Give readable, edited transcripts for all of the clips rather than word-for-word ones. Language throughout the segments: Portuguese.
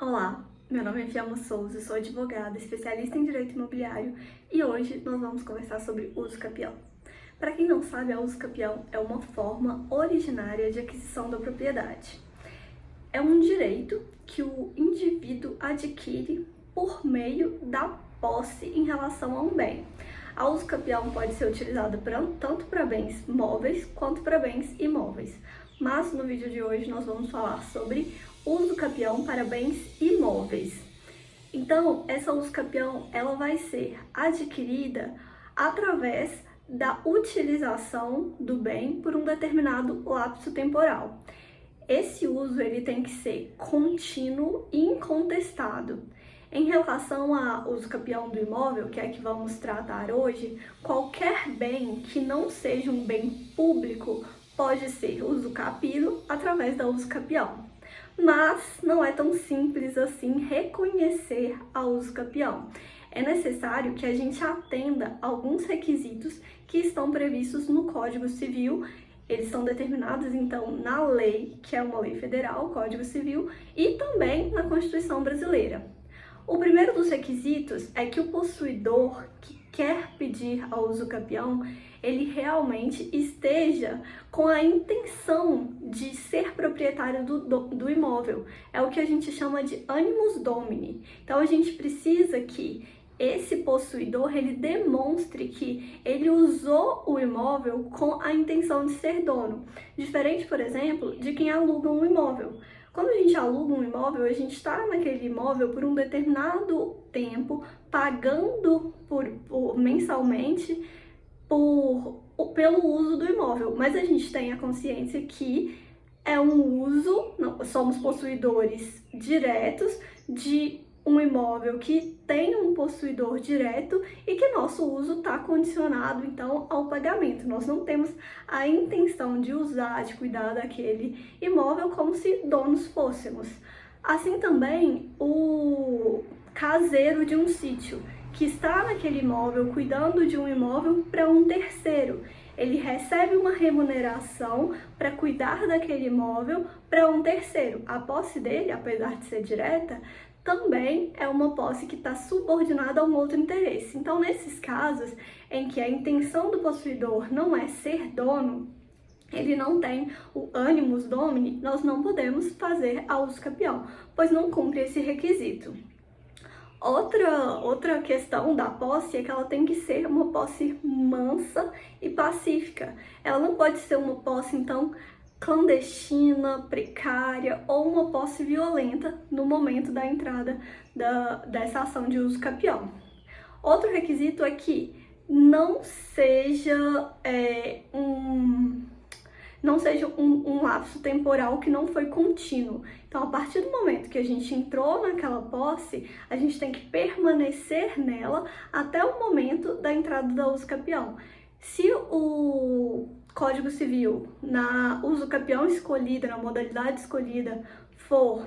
Olá, meu nome é Fiamma Souza, sou advogada, especialista em direito imobiliário e hoje nós vamos conversar sobre uso capião. Para quem não sabe, a uso capião é uma forma originária de aquisição da propriedade. É um direito que o indivíduo adquire por meio da posse em relação a um bem. A uso capião pode ser utilizada tanto para bens móveis quanto para bens imóveis. Mas no vídeo de hoje nós vamos falar sobre uso capião para bens imóveis. Então, essa uso capião ela vai ser adquirida através da utilização do bem por um determinado lapso temporal. Esse uso ele tem que ser contínuo e incontestado. Em relação ao uso capião do imóvel, que é que vamos tratar hoje, qualquer bem que não seja um bem público pode ser usucapido através da uso capião. Mas não é tão simples assim reconhecer a uso capião. É necessário que a gente atenda a alguns requisitos que estão previstos no Código Civil. Eles são determinados, então, na lei, que é uma lei federal, o Código Civil, e também na Constituição Brasileira. O primeiro dos requisitos é que o possuidor que quer pedir a uso capião, ele realmente esteja com a intenção de ser proprietário do imóvel. É o que a gente chama de animus domini. Então, a gente precisa que esse possuidor, ele demonstre que ele usou o imóvel com a intenção de ser dono. Diferente, por exemplo, de quem aluga um imóvel. Quando a gente aluga um imóvel, a gente está naquele imóvel por um determinado tempo, pagando mensalmente pelo uso do imóvel. Mas a gente tem a consciência que é um uso, somos possuidores diretos de um imóvel que tem um possuidor direto e que nosso uso está condicionado, então, ao pagamento. Nós não temos a intenção de usar, de cuidar daquele imóvel como se donos fôssemos. Assim também, o caseiro de um sítio, que está naquele imóvel, cuidando de um imóvel para um terceiro. Ele recebe uma remuneração para cuidar daquele imóvel para um terceiro. A posse dele, apesar de ser direta, também é uma posse que está subordinada a um outro interesse. Então, nesses casos em que a intenção do possuidor não é ser dono, ele não tem o animus domini, nós não podemos fazer a uso capião, pois não cumpre esse requisito. Outra questão da posse é que ela tem que ser uma posse mansa e pacífica. Ela não pode ser uma posse, então, clandestina, precária ou uma posse violenta no momento da entrada dessa ação de uso capião. Outro requisito é que não seja um lapso temporal que não foi contínuo. Então, a partir do momento que a gente entrou naquela posse, a gente tem que permanecer nela até o momento da entrada da uso capião. Se o Código Civil, na uso capião escolhida, na modalidade escolhida, for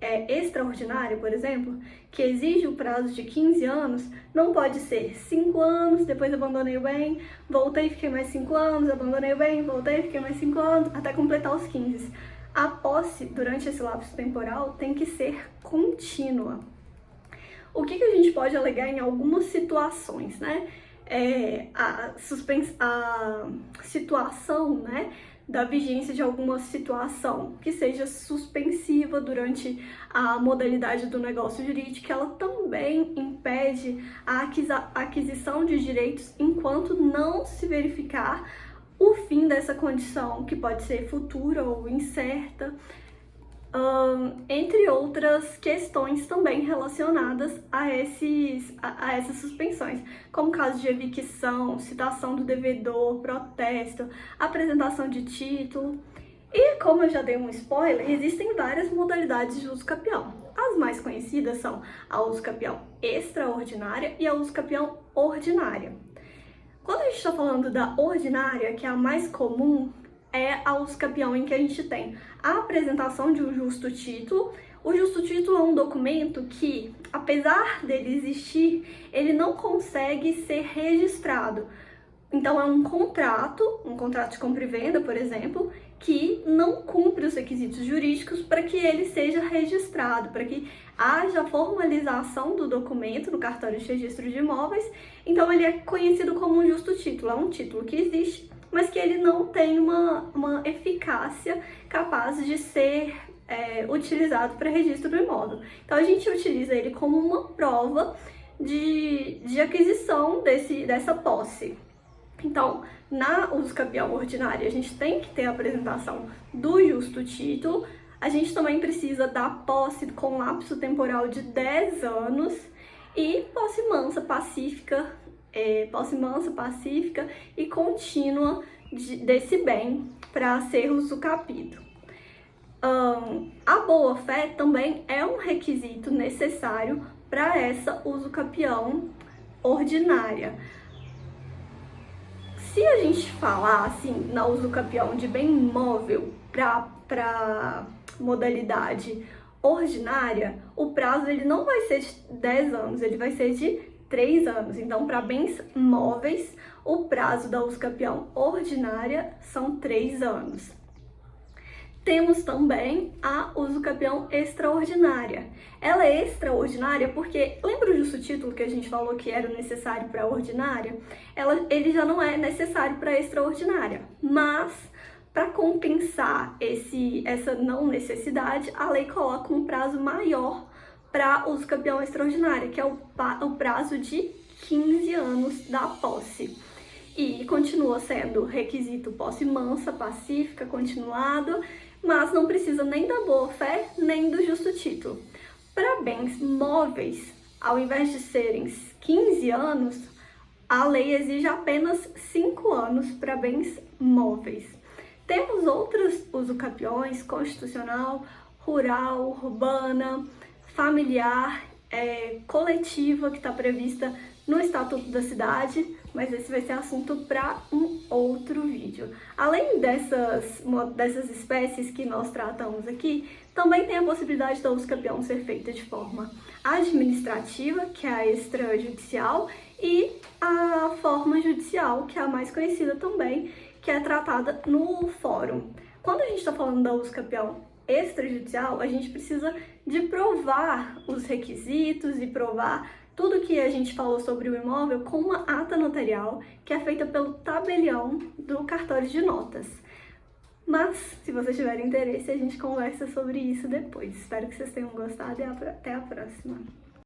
extraordinária, por exemplo, que exige o prazo de 15 anos, não pode ser 5 anos, depois abandonei o bem, voltei e fiquei mais 5 anos, abandonei o bem, voltei e fiquei mais 5 anos, até completar os 15. A posse, durante esse lapso temporal, tem que ser contínua. O que a gente pode alegar em algumas situações, né? A situação, né, da vigência de alguma situação que seja suspensiva durante a modalidade do negócio jurídico, ela também impede a aquisição de direitos enquanto não se verificar o fim dessa condição, que pode ser futura ou incerta, entre outras questões também relacionadas a essas suspensões, como casos de evicção, citação do devedor, protesto, apresentação de título. E como eu já dei um spoiler, existem várias modalidades de uso capião. As mais conhecidas são a uso capião extraordinária e a uso capião ordinária. Quando a gente está falando da ordinária, que é a mais comum, é a uso capião em que a gente tem a apresentação de um justo título. O justo título é um documento que, apesar dele existir, ele não consegue ser registrado. Então, é um contrato de compra e venda, por exemplo, que não cumpre os requisitos jurídicos para que ele seja registrado, para que haja formalização do documento no cartório de registro de imóveis. Então ele é conhecido como um justo título, é um título que existe, mas que ele não tem uma eficácia capaz de ser utilizado para registro do imóvel. Então a gente utiliza ele como uma prova de aquisição dessa posse. Então, na uso capião ordinária, a gente tem que ter a apresentação do justo título, a gente também precisa da posse com lapso temporal de 10 anos e posse mansa, pacífica e contínua desse bem para ser usucapido. A boa-fé também é um requisito necessário para essa usucapião ordinária. Se a gente falar assim na usucapião de bem imóvel para modalidade ordinária, o prazo ele não vai ser de 10 anos, ele vai ser de 3 anos. Então, para bens móveis, o prazo da usucapião ordinária são 3 anos. Temos também a usucapião extraordinária. Ela é extraordinária porque, lembra o justo título que a gente falou que era necessário para a ordinária? Ele já não é necessário para a extraordinária, mas para compensar essa não necessidade, a lei coloca um prazo maior para a usucapião extraordinária, que é o prazo de 15 anos da posse. E continua sendo requisito posse mansa, pacífica, continuado, mas não precisa nem da boa-fé, nem do justo título. Para bens móveis, ao invés de serem 15 anos, a lei exige apenas 5 anos para bens móveis. Temos outros usucapiões: constitucional, rural, urbana, familiar, coletiva, que está prevista no Estatuto da Cidade, mas esse vai ser assunto para um outro vídeo. Além dessas espécies que nós tratamos aqui, também tem a possibilidade da usucapião ser feita de forma administrativa, que é a extrajudicial, e a forma judicial, que é a mais conhecida também, que é tratada no fórum. Quando a gente está falando da usucapião extrajudicial, a gente precisa de provar os requisitos e provar tudo que a gente falou sobre o imóvel com uma ata notarial que é feita pelo tabelião do cartório de notas. Mas, se vocês tiverem interesse, a gente conversa sobre isso depois. Espero que vocês tenham gostado e até a próxima.